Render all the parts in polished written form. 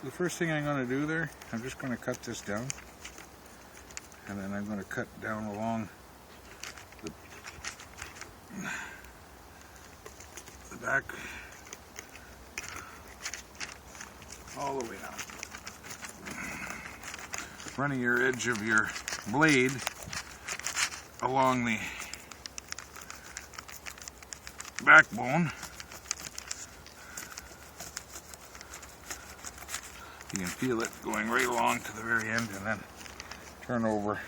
The first thing I'm going to do there, I'm just going to cut this down, and then I'm going to cut down along the back all the way down, running your edge of your blade along the backbone. You can feel it going right along to the very end, and then turn over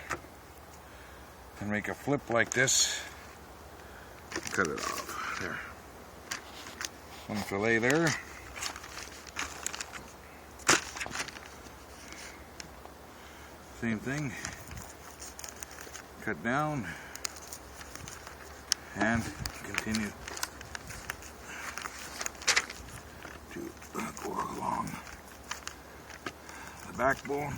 and make a flip like this. Cut it off. There. One fillet there. Same thing. Cut down and continue to go along the backbone.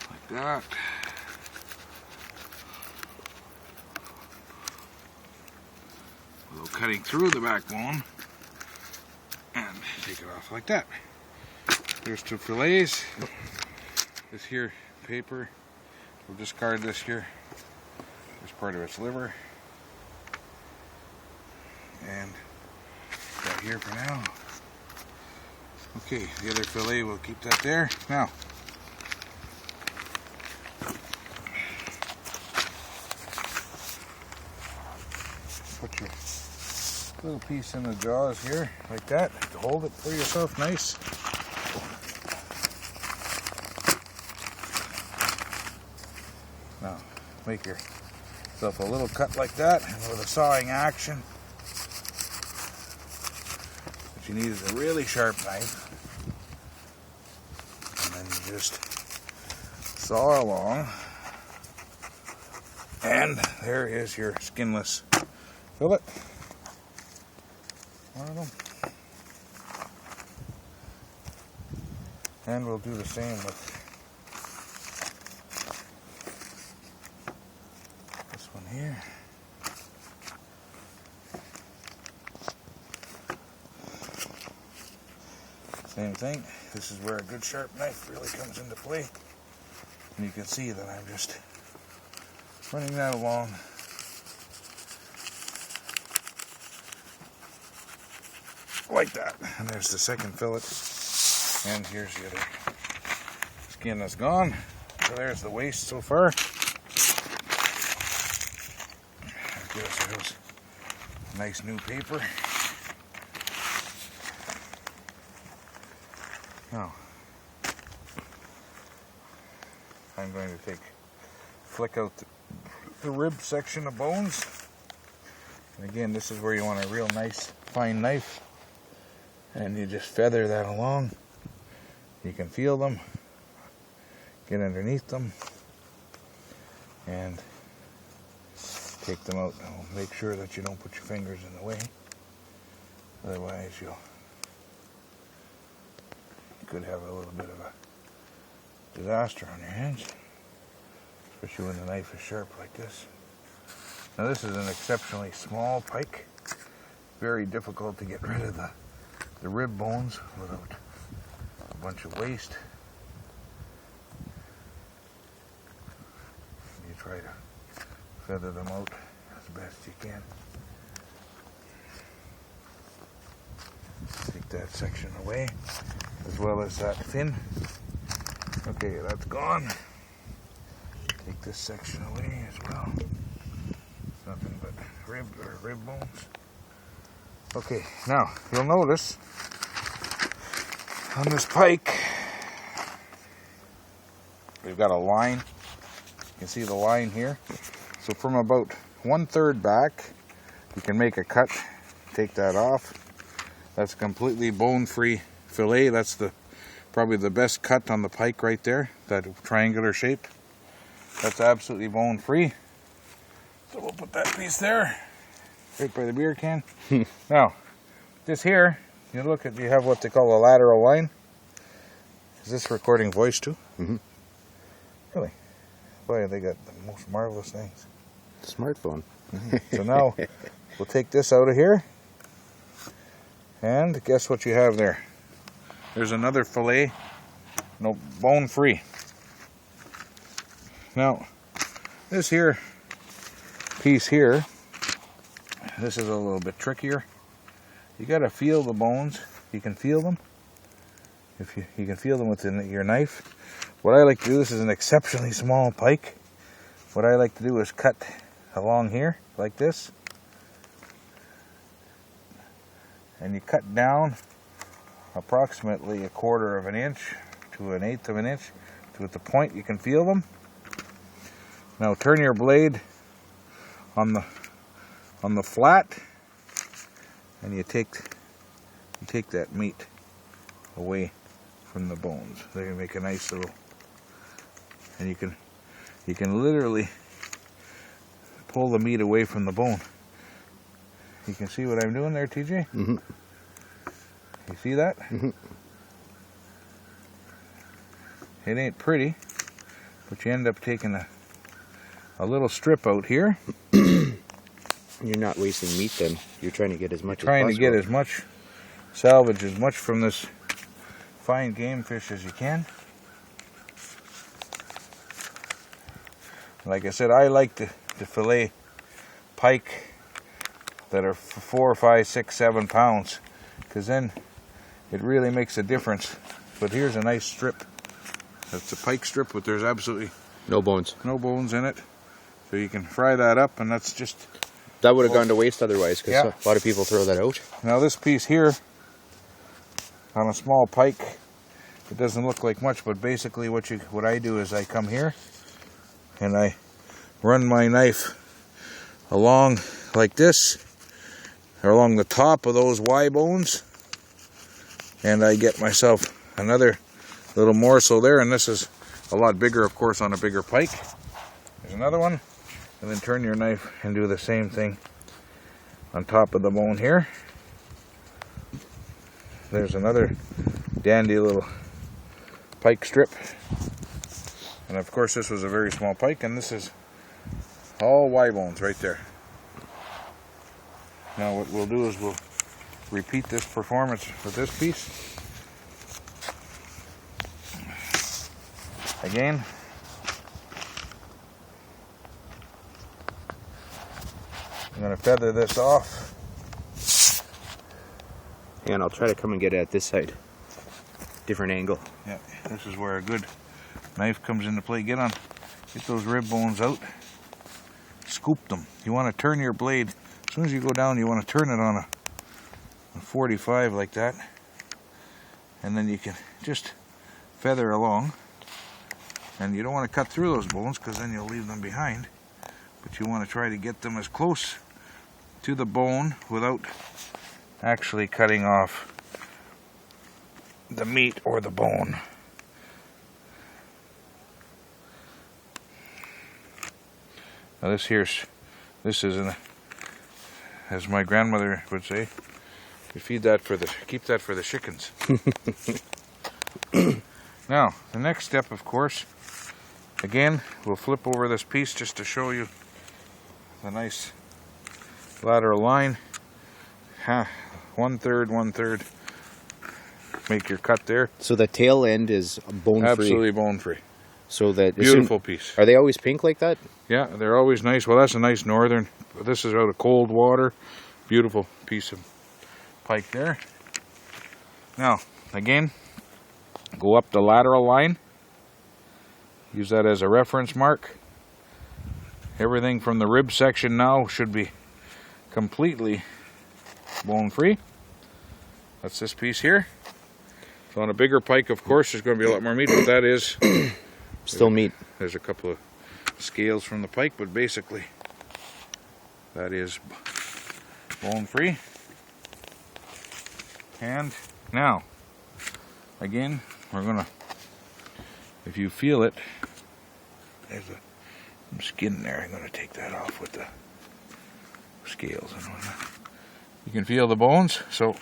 Like that. Without cutting through the backbone, and take it off like that. There's two fillets. This here paper, we'll discard this here. There's part of its liver. And that here for now. Okay, the other fillet, we'll keep that there. Now, put your little piece in the jaws here, like that, to hold it for yourself nice. Now, make yourself a little cut like that, and with a sawing action. What you need is a really sharp knife, and then you just saw along, and there is your skinless fillet. One of them. And we'll do the same with this one here. Same thing. This is where a good sharp knife really comes into play. And you can see that I'm just running that along. Like that. And there's the second fillet. And here's the other skin that's gone. So there's the waist so far. Give ourselves a nice new paper. Now, I'm going to flick out the rib section of bones. And again, this is where you want a real nice fine knife. And you just feather that along. You can feel them, get underneath them, and take them out. Now make sure that you don't put your fingers in the way. Otherwise you could have a little bit of a disaster on your hands, especially when the knife is sharp like this. Now this is an exceptionally small pike. Very difficult to get rid of the rib bones without a bunch of waste. You try to feather them out as best you can. Take that section away, as well as that fin. Okay, that's gone. Take this section away as well. Nothing but rib bones. Okay, now you'll notice on this pike we've got a line. You can see the line here. So from about 1/3 back, you can make a cut, take that off. That's a completely bone-free fillet. That's probably the best cut on the pike right there, that triangular shape. That's absolutely bone-free. So we'll put that piece there, right by the beer can. Now, this here, you have what they call a lateral line. Is this recording voice too? Mm-hmm. Really? Boy, they got the most marvelous things. Smartphone. So now, we'll take this out of here. And guess what you have there? There's another fillet, no, bone free. Now, this here piece here, this is a little bit trickier. You got to feel the bones. You can feel them. If you can feel them with your knife. What I like to do, this is an exceptionally small pike. What I like to do is cut along here like this. And you cut down approximately 1/4 of an inch to 1/8 of an inch to at the point you can feel them. Now turn your blade on the flat, and you take that meat away from the bones. They're gonna make a nice little, and you can literally pull the meat away from the bone. You can see what I'm doing there, TJ? Mm-hmm. You see that? Mm-hmm. It ain't pretty, but you end up taking a little strip out here. You're not wasting meat then. You're trying to get as much as possible. Trying to get as much, salvage as much from this fine game fish as you can. Like I said, I like to fillet pike that are 4, 5, 6, 7 pounds, because then it really makes a difference. But here's a nice strip. That's a pike strip, but there's absolutely no bones in it. So you can fry that up, and that's just... That would have gone to waste otherwise, because yeah. A lot of people throw that out. Now this piece here, on a small pike, it doesn't look like much, but basically what I do is I come here, and I run my knife along like this, or along the top of those Y bones, and I get myself another little morsel there, and this is a lot bigger, of course, on a bigger pike. There's another one, and then turn your knife and do the same thing on top of the bone here. There's another dandy little pike strip, and of course this was a very small pike, and this is all Y bones right there. Now what we'll do is we'll repeat this performance for this piece. Again, I'm going to feather this off. And I'll try to come and get it at this side. Different angle. Yeah, this is where a good knife comes into play. Get those rib bones out. Scoop them. You want to turn your blade. As soon as you go down, you want to turn it on a 45 like that. And then you can just feather along. And you don't want to cut through those bones, because then you'll leave them behind. But you want to try to get them as close to the bone without actually cutting off the meat or the bone. Now this is as my grandmother would say, you keep that for the chickens. Now, the next step, of course, again, we'll flip over this piece just to show you the nice lateral line. 1/3, 1/3. Make your cut there. So the tail end is bone free. Absolutely bone free. So that beautiful piece. Are they always pink like that? Yeah, they're always nice. Well, that's a nice northern. This is out of cold water. Beautiful piece of pike there. Now, again, go up the lateral line. Use that as a reference mark. Everything from the rib section now should be completely bone free. That's this piece here. So on a bigger pike, of course, there's going to be a lot more meat, but that is still meat. There's a couple of scales from the pike, but basically that is bone free. And now, again, we're going to, if you feel it, there's some skin there. I'm going to take that off with the scales and whatnot. You can feel the bones, so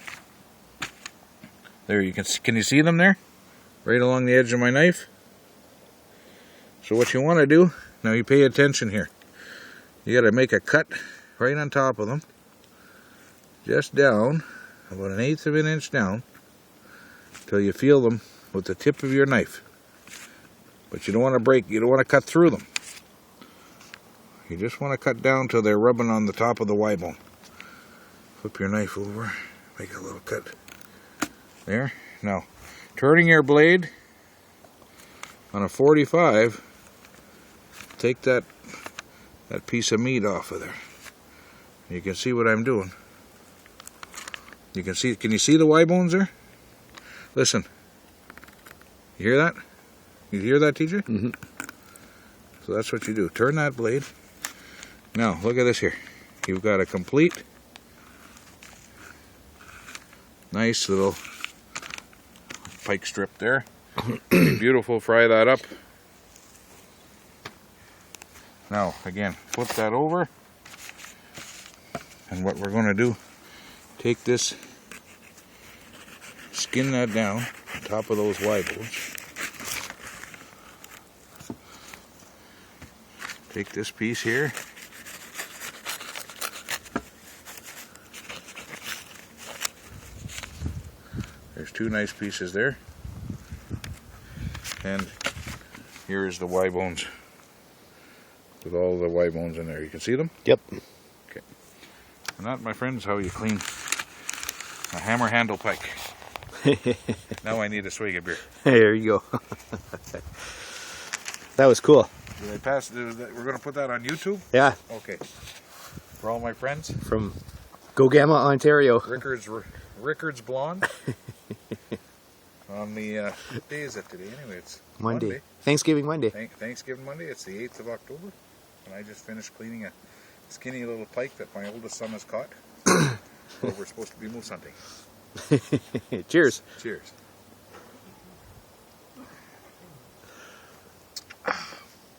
there you can you see them there? Right along the edge of my knife. So what you want to do, now you pay attention here. You got to make a cut right on top of them. Just down, about 1/8 of an inch down till you feel them with the tip of your knife. But you don't want to break, you don't want to cut through them. You just want to cut down till they're rubbing on the top of the Y bone. Flip your knife over, make a little cut. There. Now, turning your blade on a 45, take that piece of meat off of there. You can see what I'm doing. You can see, can you see the Y bones there? Listen. You hear that? You hear that, TJ? Mm-hmm. So that's what you do. Turn that blade. Now, look at this here. You've got a complete, nice little pike strip there. Beautiful, fry that up. Now, again, flip that over. And what we're going to do, take this, skin that down on top of those Y bones. Take this piece here. There's 2 nice pieces there. And here is the Y bones. With all the Y bones in there. You can see them? Yep. Okay. And that, my friends, how you clean a hammer handle pike. Now I need a swig of beer. There you go. That was cool. Did I pass? We're going to put that on YouTube? Yeah. Okay. For all my friends. From Gogama, Ontario. Rickard's Blonde. On the, what day is it today? Anyway, it's Monday. Thanksgiving Monday. Thanksgiving Monday. It's the 8th of October. And I just finished cleaning a skinny little pike that my oldest son has caught. So we're supposed to be moose hunting. Cheers. Cheers.